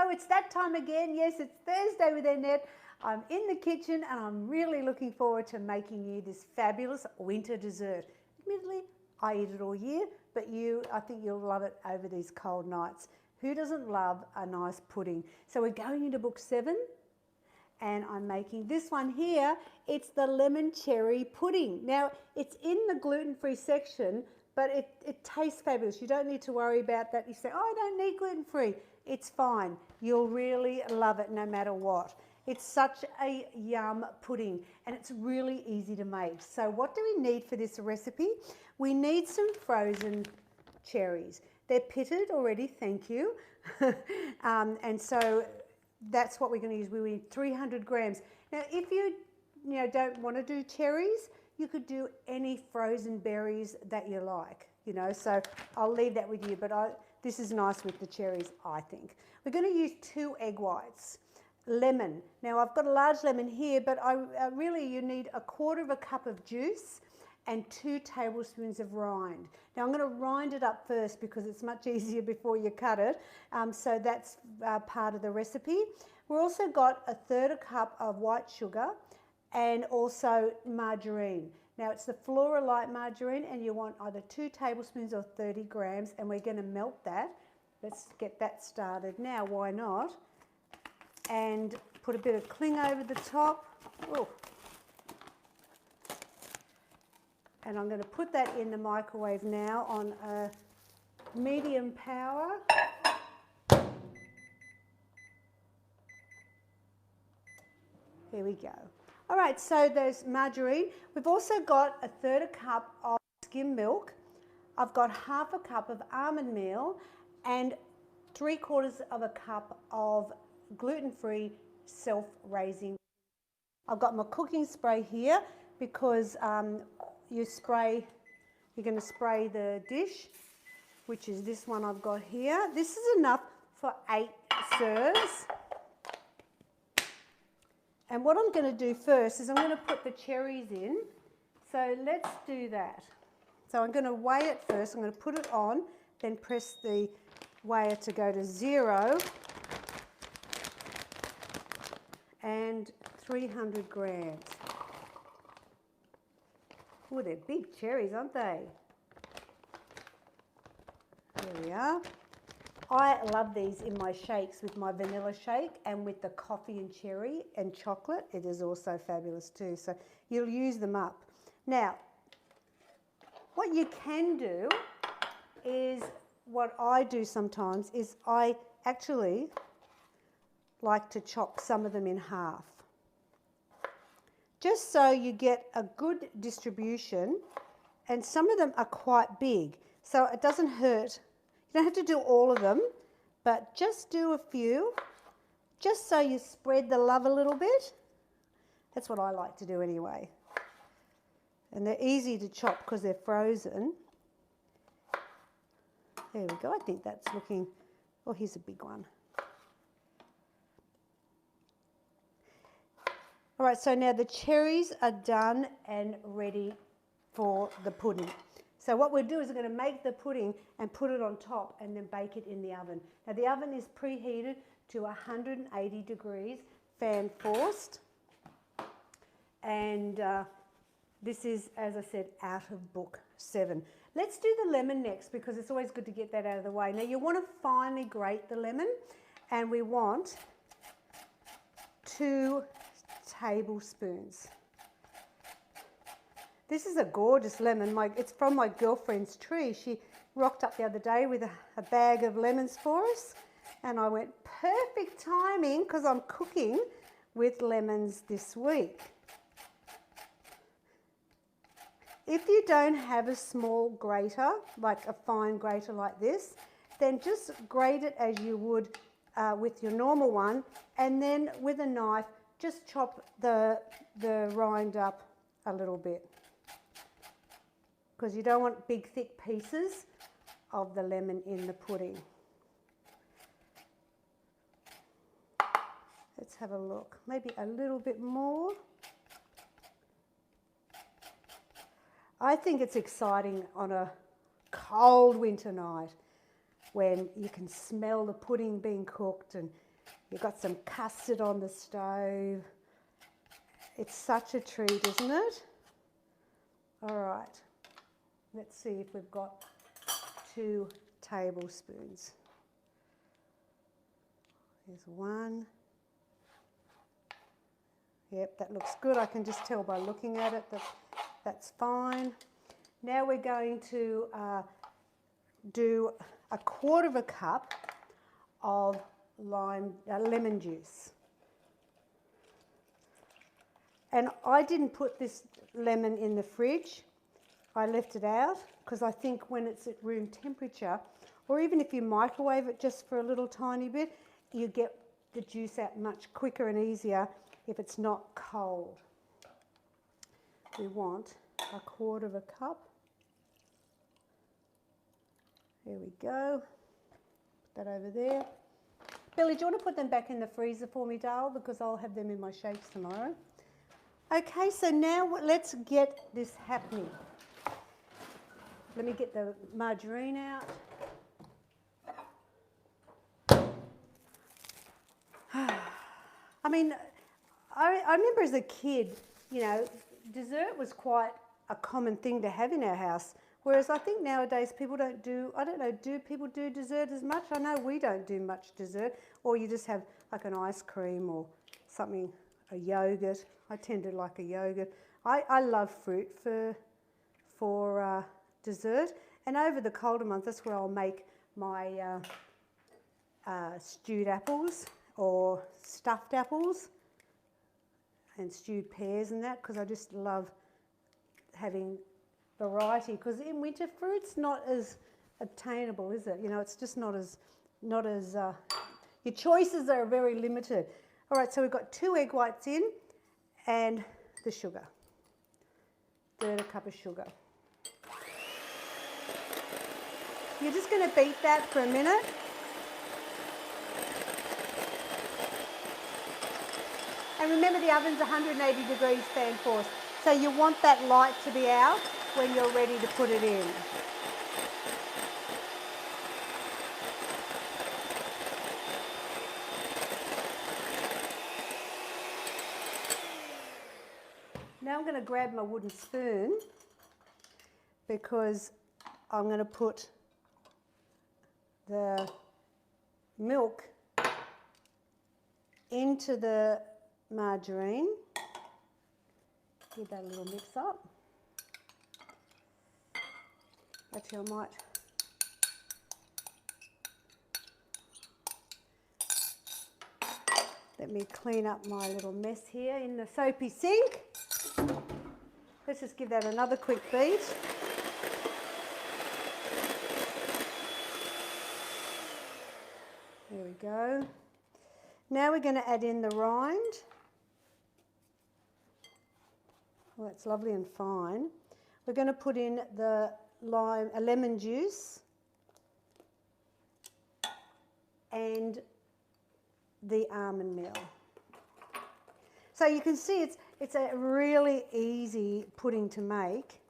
Hello, it's that time again. Yes, it's Thursday with Annette. I'm in the kitchen and I'm really looking forward to making you this fabulous winter dessert. Admittedly, I eat it all year, but I think you'll love it over these cold nights. Who doesn't love a nice pudding? So we're going into book 7 and I'm making this one here. It's the lemon cherry pudding. Now, it's in the gluten-free section, but it tastes fabulous. You don't need to worry about that. You say, oh, I don't need gluten-free. It's fine. You'll really love it no matter what. It's such a yum pudding and it's really easy to make. So what do we need for this recipe? We need some frozen cherries. They're pitted already, thank you. And so that's what we're going to use. We need 300 grams. Now, if you don't want to do cherries, you could do any frozen berries that you like, so I'll leave that with you, but this is nice with the cherries, I think. We're going to use 2 egg whites. Lemon. Now, I've got a large lemon here, but you need 1/4 cup of juice and 2 tablespoons of rind. Now, I'm going to rind it up first because it's much easier before you cut it, so that's part of the recipe. We've also got 1/3 cup of white sugar and also margarine. Now, it's the Flora Light margarine and you want either 2 tablespoons or 30 grams, and we're going to melt that. Let's get that started now, why not? And put a bit of cling over the top. Ooh. And I'm going to put that in the microwave now on a medium power. Here we go. All right, so there's margarine. We've also got 1/3 cup of skim milk. I've got 1/2 cup of almond meal and 3/4 cup of gluten-free self-raising. I've got my cooking spray here because you're going to spray the dish, which is this one I've got here. This is enough for 8 serves. And what I'm going to do first is I'm going to put the cherries in. So let's do that. So I'm going to weigh it first. I'm going to put it on, then press the weigher to go to 0. And 300 grams. Oh, they're big cherries, aren't they? There we are. I love these in my shakes with my vanilla shake and with the coffee and cherry and chocolate. It is also fabulous too. So you'll use them up. Now, what you can do is, what I do sometimes is I actually like to chop some of them in half. Just so you get a good distribution, and some of them are quite big, so it doesn't hurt. You don't have to do all of them, but just do a few, just so you spread the love a little bit. That's what I like to do anyway. And they're easy to chop because they're frozen. There we go. I think that's looking, oh, here's a big one. All right, so now the cherries are done and ready for the pudding. So what we'll do is we're going to make the pudding and put it on top and then bake it in the oven. Now the oven is preheated to 180 degrees, fan forced. And this is, as I said, out of book 7. Let's do the lemon next because it's always good to get that out of the way. Now you want to finely grate the lemon, and we want 2 tablespoons. This is a gorgeous lemon. It's from my girlfriend's tree. She rocked up the other day with a bag of lemons for us, and I went, perfect timing because I'm cooking with lemons this week. If you don't have a small grater, like a fine grater like this, then just grate it as you would with your normal one, and then with a knife just chop the rind up a little bit, because you don't want big thick pieces of the lemon in the pudding. Let's have a look, maybe a little bit more. I think it's exciting on a cold winter night when you can smell the pudding being cooked and You've got some custard on the stove. It's such a treat, isn't it? All right, let's see if we've got 2 tablespoons. There's 1. Yep, that looks good. I can just tell by looking at it that that's fine. Now we're going to do 1/4 cup of lemon juice. And I didn't put this lemon in the fridge. I left it out because I think when it's at room temperature, or even if you microwave it just for a little tiny bit, you get the juice out much quicker and easier if it's not cold. We want 1/4 cup. There we go. Put that over there. Billy, do you want to put them back in the freezer for me, Dale? Because I'll have them in my shakes tomorrow. Okay, so now let's get this happening. Let me get the margarine out. I mean, I remember as a kid, you know, dessert was quite a common thing to have in our house. Whereas I think nowadays people don't do, I don't know, do people do dessert as much? I know we don't do much dessert, or you just have like an ice cream or something, a yogurt. I tend to like a yogurt. I love fruit for dessert, and over the colder months that's where I'll make my stewed apples or stuffed apples and stewed pears and that, because I just love having variety, because in winter fruit's not as obtainable, is it? You know, it's just not as your choices are very limited. All right, so we've got 2 egg whites in and the sugar, 1/3 cup of sugar. You're just going to beat that for a minute. And remember, the oven's 180 degrees fan force, so you want that light to be out when you're ready to put it in. Now I'm going to grab my wooden spoon, because I'm going to put the milk into the margarine. Give that a little mix up. Actually, I might let me clean up my little mess here in the soapy sink. Let's just give that another quick beat. There we go. Now we're going to add in the rind. Well, that's lovely and fine. We're going to put in the lemon juice and the almond meal. So you can see it's a really easy pudding to make.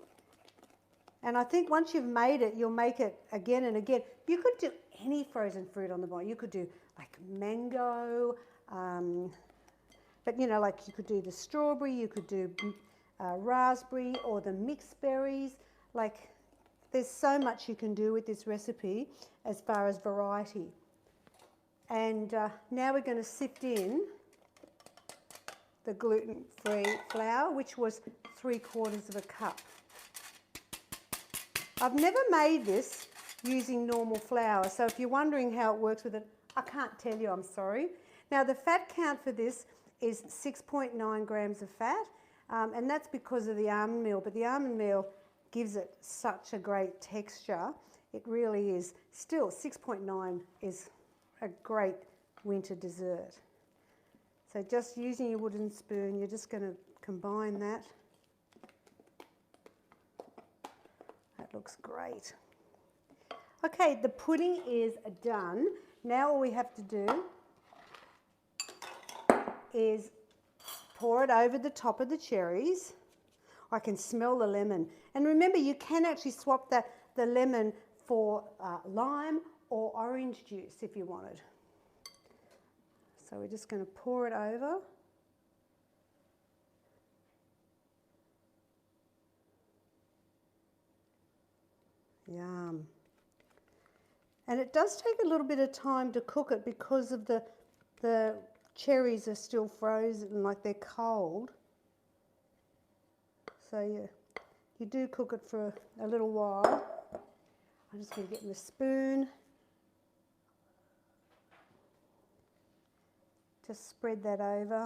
And I think once you've made it, you'll make it again and again. You could do any frozen fruit on the bottom. You could do like mango, but you know, like you could do the strawberry, you could do raspberry or the mixed berries. Like, there's so much you can do with this recipe as far as variety. And now we're going to sift in the gluten-free flour, which was 3/4 cup. I've never made this using normal flour, so if you're wondering how it works with it, I can't tell you, I'm sorry. Now the fat count for this is 6.9 grams of fat, and that's because of the almond meal, but the almond meal gives it such a great texture. It really is. Still, 6.9 is a great winter dessert. So just using your wooden spoon, you're just going to combine that. That looks great. Okay, the pudding is done. Now all we have to do is pour it over the top of the cherries. I can smell the lemon. And remember, you can actually swap the lemon for lime or orange juice if you wanted. So we're just going to pour it over. Yum. And it does take a little bit of time to cook it because of the cherries are still frozen, like they're cold. So you do cook it for a little while. I'm just going to get my spoon. Just spread that over.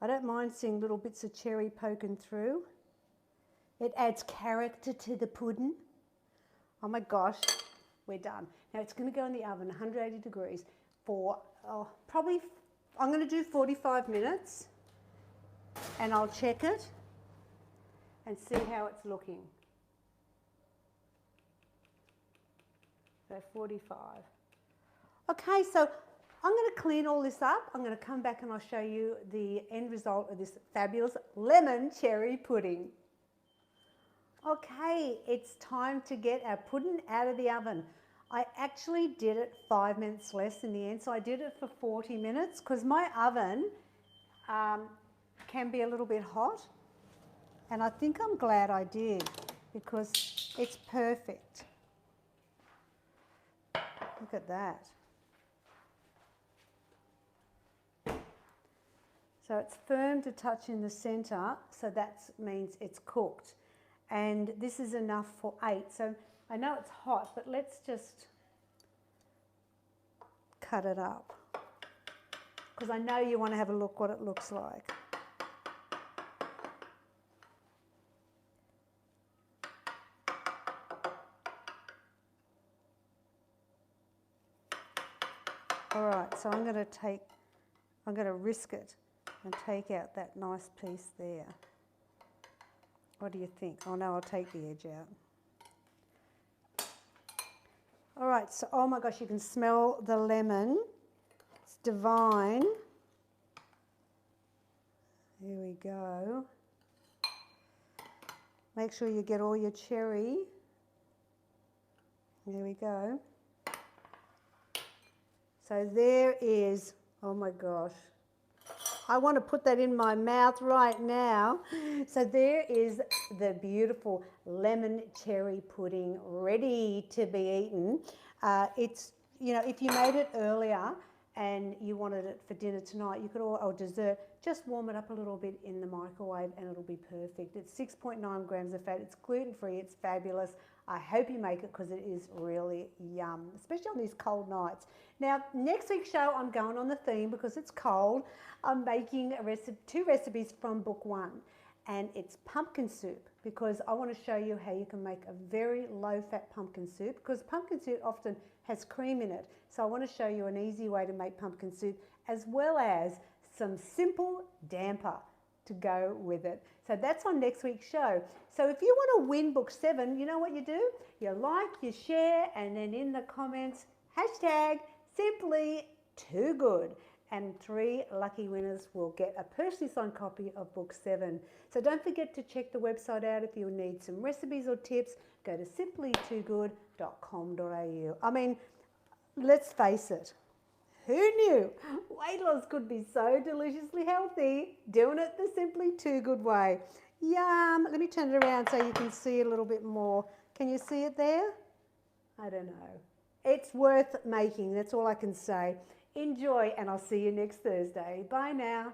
I don't mind seeing little bits of cherry poking through. It adds character to the pudding. Oh my gosh, we're done. Now it's going to go in the oven, 180 degrees, for probably, I'm going to do 45 minutes, and I'll check it and see how it's looking. So 45. Okay, so I'm going to clean all this up. I'm going to come back and I'll show you the end result of this fabulous lemon cherry pudding. Okay, it's time to get our pudding out of the oven. I actually did it 5 minutes less in the end, so I did it for 40 minutes because my oven can be a little bit hot, and I think I'm glad I did because it's perfect. Look at that. So it's firm to touch in the centre, so that means it's cooked. And this is enough for 8. So I know it's hot, but let's just cut it up, because I know you want to have a look what it looks like. All right, so I'm going to risk it and take out that nice piece there. What do you think? Oh no, I'll take the edge out. All right, so oh my gosh, you can smell the lemon. It's divine. Here we go. Make sure you get all your cherry. There we go. So there is, oh my gosh. I want to put that in my mouth right now. So there is the beautiful lemon cherry pudding ready to be eaten. It's, you know, if you made it earlier and you wanted it for dinner tonight, you could, or dessert, just warm it up a little bit in the microwave and it'll be perfect. It's 6.9 grams of fat. It's gluten-free. It's fabulous. I hope you make it because it is really yum, especially on these cold nights. Now, next week's show, I'm going on the theme because it's cold. I'm making two recipes from book 1, and it's pumpkin soup because I want to show you how you can make a very low-fat pumpkin soup because pumpkin soup often has cream in it. So I want to show you an easy way to make pumpkin soup as well as some simple damper to go with it. So that's on next week's show. So if you want to win book 7, you know what you do? You like, you share, and then in the comments, hashtag Symply Too Good. And 3 lucky winners will get a personally signed copy of book 7. So don't forget to check the website out if you need some recipes or tips. Go to simplytoogood.com.au. I mean, let's face it. Who knew weight loss could be so deliciously healthy? Doing it the Simply Too Good way. Yum. Let me turn it around so you can see it a little bit more. Can you see it there? I don't know. It's worth making. That's all I can say. Enjoy, and I'll see you next Thursday. Bye now.